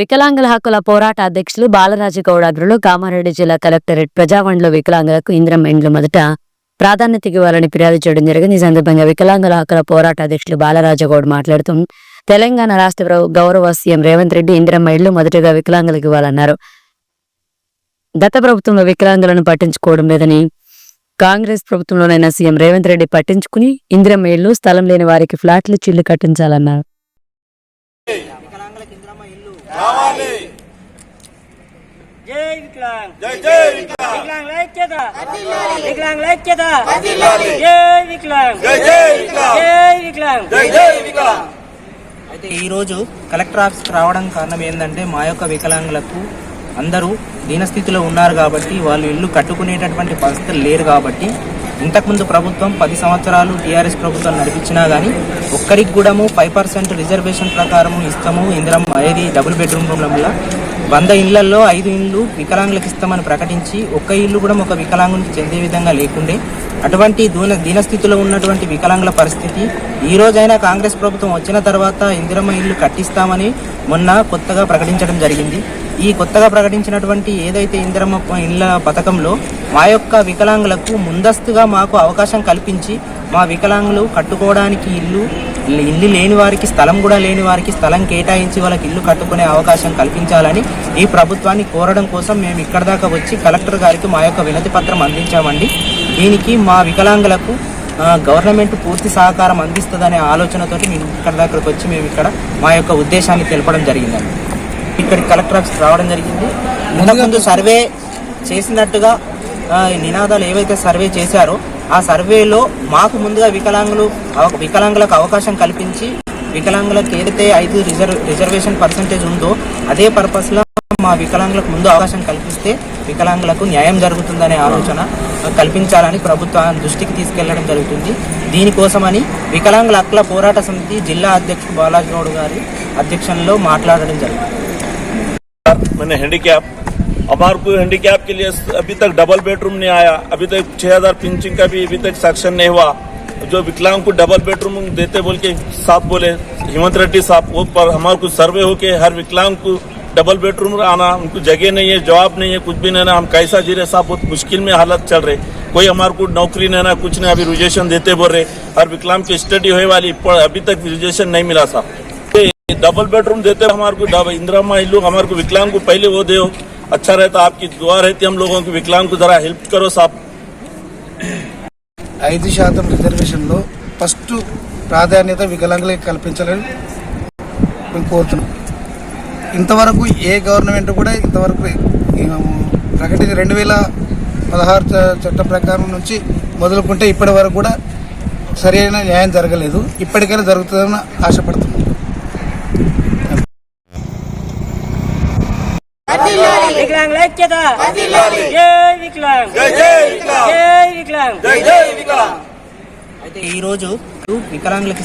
వికలాంగుల హక్కుల పోరాట అధ్యక్షులు బాలరాజగౌడ అగ్రులు కామారెడ్డి జిల్లా కలెక్టరేట్ ప్రజావాణిలో వికలాంగులకు ఇంద్రం ఇండ్లు మొదట ప్రాధాన్యత ఇవ్వాలని ఫిర్యాదు చేయడం జరిగింది. ఈ సందర్భంగా వికలాంగుల హక్కుల పోరాట అధ్యక్షులు బాలరాజగౌడ్ మాట్లాడుతూ తెలంగాణ రాష్ట్ర గౌరవ సీఎం రేవంత్ రెడ్డి ఇంద్రం ఇండ్లు మొదటగా వికలాంగులకు ఇవ్వాలన్నారు. గత ప్రభుత్వంలో వికలాంగులను పట్టించుకోవడం లేదని, కాంగ్రెస్ ప్రభుత్వంలోనైనా సీఎం రేవంత్ రెడ్డి పట్టించుకుని ఇంద్రం ఇళ్లు, స్థలం లేని వారికి ఫ్లాట్లు, చిల్లు కట్టించాలన్నారు. అయితే ఈరోజు కలెక్టర్ ఆఫీస్కి రావడం కారణం ఏంటంటే మా యొక్క వికలాంగులకు అందరూ దీనస్థితిలో ఉన్నారు కాబట్టి వాళ్ళు ఇల్లు కట్టుకునేటటువంటి పరిస్థితులు లేరు కాబట్టి ఇంతకుముందు ప్రభుత్వం 10 సంవత్సరాలు టీఆర్ఎస్ ప్రభుత్వం నడిపించినా కానీ ఒక్కరికి కూడా 5% రిజర్వేషన్ ప్రకారం ఇస్తాము ఇందిరం అనేది డబుల్ బెడ్రూమ్ రూమ్ల 100 ఇళ్లలో 5 ఇళ్ళు వికలాంగులకు ఇస్తామని ప్రకటించి ఒక్క ఇల్లు కూడా ఒక వికలాంగునికి చెందే విధంగా లేకుండే అటువంటి దీనస్థితిలో ఉన్నటువంటి వికలాంగుల పరిస్థితి ఈ రోజైనా కాంగ్రెస్ ప్రభుత్వం వచ్చిన తర్వాత ఇందిరమ్మ ఇల్లు కట్టిస్తామని మొన్న కొత్తగా ప్రకటించడం జరిగింది. ఈ కొత్తగా ప్రకటించినటువంటి ఏదైతే ఇందిరమ్మ ఇళ్ల పథకంలో మా యొక్క వికలాంగులకు ముందస్తుగా మాకు అవకాశం కల్పించి మా వికలాంగులు కట్టుకోవడానికి ఇల్లు లేని వారికి, స్థలం కూడా లేని వారికి స్థలం కేటాయించి వాళ్ళకి ఇల్లు కట్టుకునే అవకాశం కల్పించాలని ఈ ప్రభుత్వాన్ని కోరడం కోసం మేము ఇక్కడ దాకా వచ్చి కలెక్టర్ గారికి మా యొక్క వినతి పత్రం అందించామండి. దీనికి మా వికలాంగులకు గవర్నమెంట్ పూర్తి సహకారం అందిస్తుందనే ఆలోచనతోటి మేము ఇక్కడ దగ్గరకు వచ్చి మేము ఇక్కడ మా యొక్క ఉద్దేశాన్ని తెలపడం జరిగిందండి. ఇక్కడికి కలెక్టర్ ఆఫీస్ రావడం జరిగింది. ఇంతకుముందు సర్వే చేసినట్టుగా నినాదాలు ఏవైతే సర్వే చేశారో ఆ సర్వేలో మాకు ముందుగా వికలాంగులకు అవకాశం కల్పించి వికలాంగులకు ఏదైతే 5 రిజర్వేషన్ పర్సెంటేజ్ ఉందో అదే పర్పస్లో మా వికలాంగులకు ముందు అవకాశం కల్పిస్తే వికలాంగులకు న్యాయం జరుగుతుందనే ఆలోచన కల్పించాలని ప్రభుత్వం దృష్టికి తీసుకెళ్లడం జరుగుతుంది. దీనికోసమని వికలాంగుల హక్కుల పోరాట సమితి జిల్లా అధ్యక్షుడు బాలరాజగౌడ్ గారి అధ్యక్షంలో మాట్లాడడం జరుగుతుంది. मैंने हैंडीकैप हमारे को हैंडीकैप के लिए अभी तक डबल बेडरूम नहीं आया, अभी तक 6000 पिंचिंग का भी अभी तक सेक्शन नहीं हुआ. जो विकलांग को डबल बेडरूम देते बोल के साहब बोले हेमंत रेड्डी साहब, वो पर हमारे को सर्वे हो के हर विकलांग को डबल बेडरूम आना, उनको जगह नहीं है, जवाब नहीं है, कुछ भी नहीं ना. हम कैसा जी रहे साहब, बहुत मुश्किल में हालत चल रहे. कोई हमारे को नौकरी नहीं ना, कुछ नहीं. अभी रिजर्वेशन देते बोल रहे हर विकलांग की स्टडी होने वाली, अभी तक रिजर्वेशन नहीं मिला साहब. डबल बेडरूम देते हमारे को इंदिरा इल्लू हमारे को विकलांग को पहले वो दे, अच्छा रहता. आपकी दुआ रहती हम लोगों को, विकलांग को जरा हेल्प करो साहब. 5% రిజర్వేషన్లో ఫస్ట్ ప్రాధాన్యత వికలాంగులకు కల్పించాలని మేము కోరుతున్నాం. ఇంతవరకు ఏ గవర్నమెంట్ కూడా ఇంతవరకు ప్రకటించిన 2016 చట్టం ప్రకారం నుంచి మొదలుకుంటే ఇప్పటి వరకు కూడా సరైన న్యాయం జరగలేదు. ఇప్పటికైనా జరుగుతుందని ఆశపడుతున్నాం. అయితే ఈ రోజు వికలాంగులకు